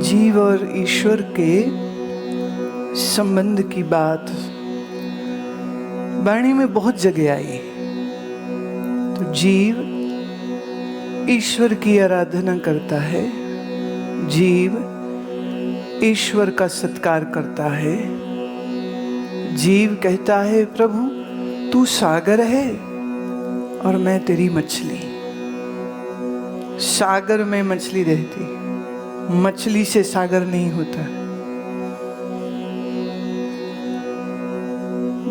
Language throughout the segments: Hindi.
जीव और ईश्वर के संबंध की बात वाणी में बहुत जगह आई। तो जीव ईश्वर की आराधना करता है, जीव ईश्वर का सत्कार करता है। जीव कहता है प्रभु तू सागर है और मैं तेरी मछली। सागर में मछली रहती, मछली से सागर नहीं होता।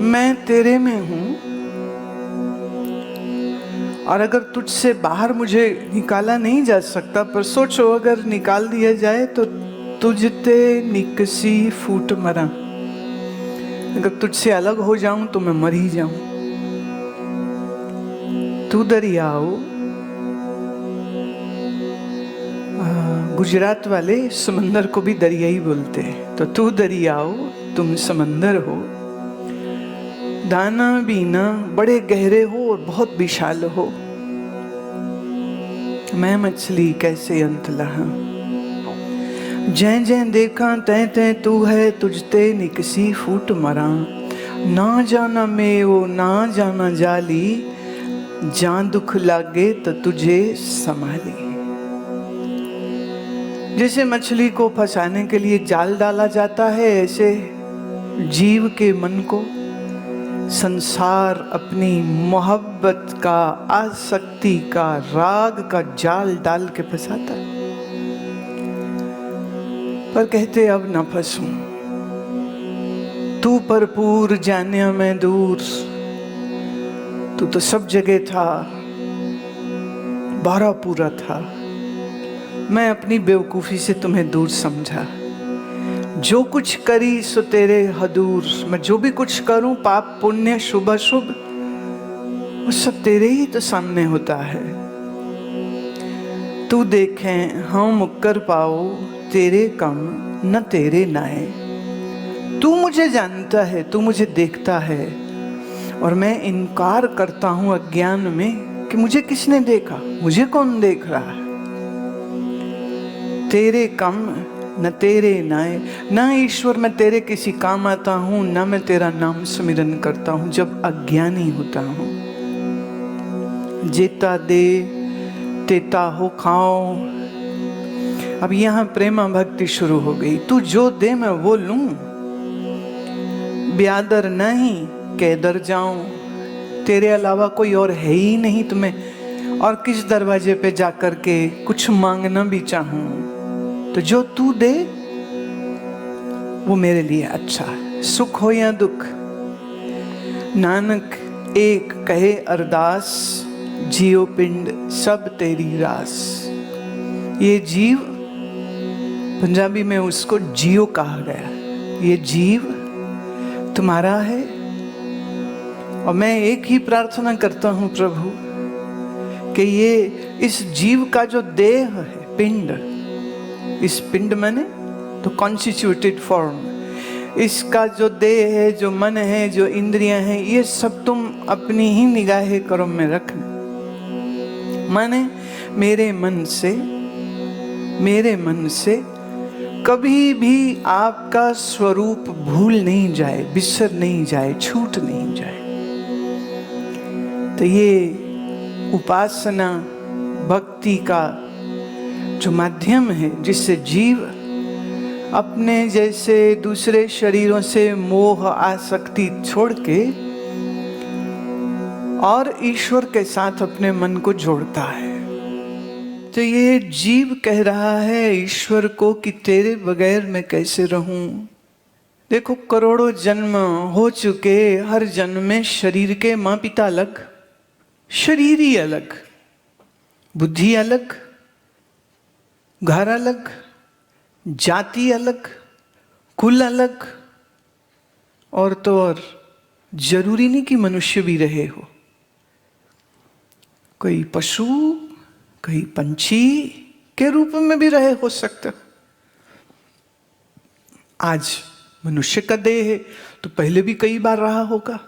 मैं तेरे में हूं और अगर तुझसे बाहर मुझे निकाला नहीं जा सकता, पर सोचो अगर निकाल दिया जाए तो तुझते निकसी फूट मरा। अगर तुझसे अलग हो जाऊं तो मैं मर ही जाऊं। तू दरियाओ, गुजरात वाले समंदर को भी दरिया ही बोलते हैं। तो तू दरियाओ तुम समंदर हो, दाना बीना बड़े गहरे हो और बहुत विशाल हो। मैं मछली कैसे अंत लहा, जै जै देखा तै तै तू है, तुझते निकसी फूट मरा। ना जाना मैं वो ना जाना जाली, जान दुख लागे तो तुझे संभाली। जैसे मछली को फंसाने के लिए जाल डाला जाता है, ऐसे जीव के मन को संसार अपनी मोहब्बत का, आसक्ति का, राग का जाल डाल के फंसाता है। पर कहते अब न फंसूं, तू भरपूर जाने मैं दूर। तू तो सब जगह था, बारा पूरा था। मैं अपनी बेवकूफी से तुम्हें दूर समझा। जो कुछ करी सो तेरे हदूर। मैं जो भी कुछ करूं, पाप पुण्य शुभ अशुभ, वो सब तेरे ही तो सामने होता है। तू देखे हम मुक्कर पाओ, तेरे कम न तेरे नाए। तू मुझे जानता है, तू मुझे देखता है, और मैं इनकार करता हूं अज्ञान में कि मुझे किसने देखा, मुझे कौन देख रहा है। तेरे कम न तेरे नाए। ना ईश्वर मैं तेरे किसी काम आता हूं, ना मैं तेरा नाम सुमिरन करता हूं जब अज्ञानी होता हूं। जेता दे तेता हो खाओ। अब यहां प्रेमा भक्ति शुरू हो गई। तू जो दे मैं वो लूं, ब्यादर नहीं कैदर जाऊं। तेरे अलावा कोई और है ही नहीं तुम्हें, और किस दरवाजे पे जाकर के कुछ मांगना भी चाहूं तो जो तू दे वो मेरे लिए अच्छा है। सुख हो या दुख, नानक एक कहे अरदास, जियो पिंड सब तेरी रास। ये जीव, पंजाबी में उसको जियो कहा गया। ये जीव तुम्हारा है, और मैं एक ही प्रार्थना करता हूं प्रभु कि ये इस जीव का जो देह है, पिंड, इस पिंड माने तो कॉन्स्टिट्यूटेड फॉर्म, इसका जो देह है, जो मन है, जो इंद्रियां हैं, ये सब तुम अपनी ही निगाहे कर्म में रखना। माने मेरे मन से कभी भी आपका स्वरूप भूल नहीं जाए, बिसर नहीं जाए, छूट नहीं जाए। तो ये उपासना भक्ति का जो माध्यम है, जिससे जीव अपने जैसे दूसरे शरीरों से मोह आसक्ति छोड़ के और ईश्वर के साथ अपने मन को जोड़ता है। तो ये जीव कह रहा है ईश्वर को कि तेरे बगैर मैं कैसे रहूं। देखो करोड़ों जन्म हो चुके, हर जन्म में शरीर के माँ पिता अलग, शरीर ही अलग, बुद्धि अलग, घर अलग, जाति अलग, कुल अलग, और तो और जरूरी नहीं कि मनुष्य भी रहे हो। कोई पशु, कोई पंछी के रूप में भी रहे हो सकता। आज मनुष्य का देह है तो पहले भी कई बार रहा होगा।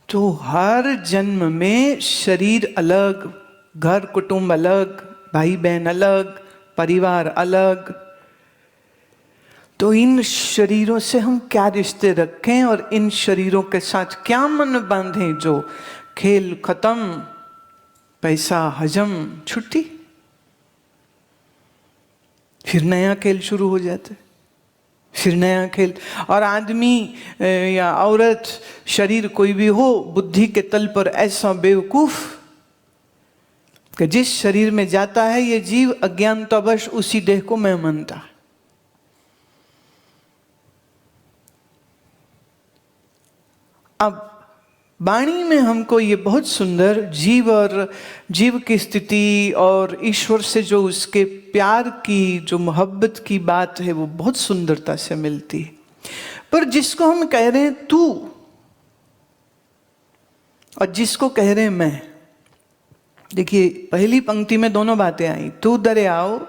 तो हर जन्म में शरीर अलग, घर कुटुंब अलग, भाई बहन अलग, परिवार अलग। तो इन शरीरों से हम क्या रिश्ते रखें और इन शरीरों के साथ क्या मन बांधें जो खेल खत्म, पैसा हजम, छुट्टी, फिर नया खेल शुरू हो जाता है, फिर नया खेल। और आदमी या औरत, शरीर कोई भी हो, बुद्धि के तल पर ऐसा बेवकूफ कि जिस शरीर में जाता है ये जीव अज्ञानतावश उसी देह को मैं मानता है। अब वाणी में हमको ये बहुत सुंदर जीव और जीव की स्थिति और ईश्वर से जो उसके प्यार की, जो मोहब्बत की बात है, वो बहुत सुंदरता से मिलती है। पर जिसको हम कह रहे हैं तू और जिसको कह रहे हैं मैं, देखिए पहली पंक्ति में दोनों बातें आई। तू दरियाओ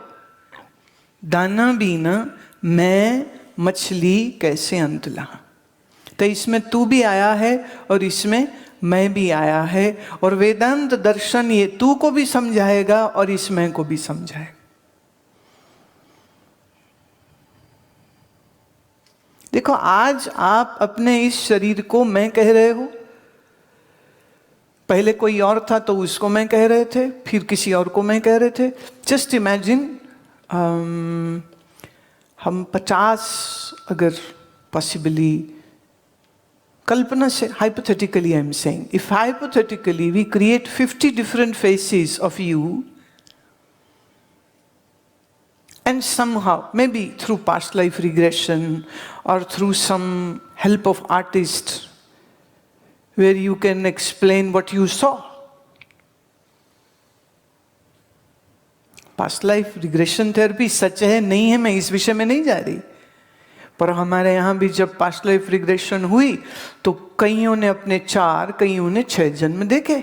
दाना बीना, मैं मछली कैसे अंत ला। तो इसमें तू भी आया है और इसमें मैं भी आया है। और वेदांत दर्शन ये तू को भी समझाएगा और इस मैं को भी समझाएगा। देखो, आज आप अपने इस शरीर को मैं कह रहे हो, पहले कोई और था तो उसको मैं कह रहे थे, फिर किसी और को मैं कह रहे थे। जस्ट इमेजिन हम 50 अगर पॉसिबली, कल्पना से, hypothetically I'm saying, if hypothetically we create 50 different faces of you, and somehow, maybe through past life regression or through some help of artist, where you can explain what you saw. Past life regression therapy सच है नहीं है, मैं इस विषय में नहीं जा रही, पर हमारे यहाँ भी जब पास्ट लाइफ रिग्रेशन हुई तो कईयों ने अपने 4, कईयों ने 6 जन्म देखे,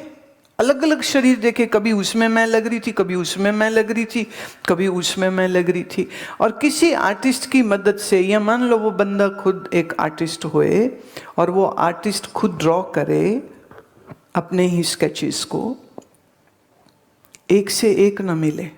अलग अलग शरीर देखे। कभी उसमें मैं लग रही थी, कभी उसमें मैं लग रही थी, कभी उसमें मैं लग रही थी। और किसी आर्टिस्ट की मदद से, या मान लो वो बंदा खुद एक आर्टिस्ट होए और वो आर्टिस्ट खुद ड्रॉ करे अपने ही स्केचेस को, एक से एक न मिले,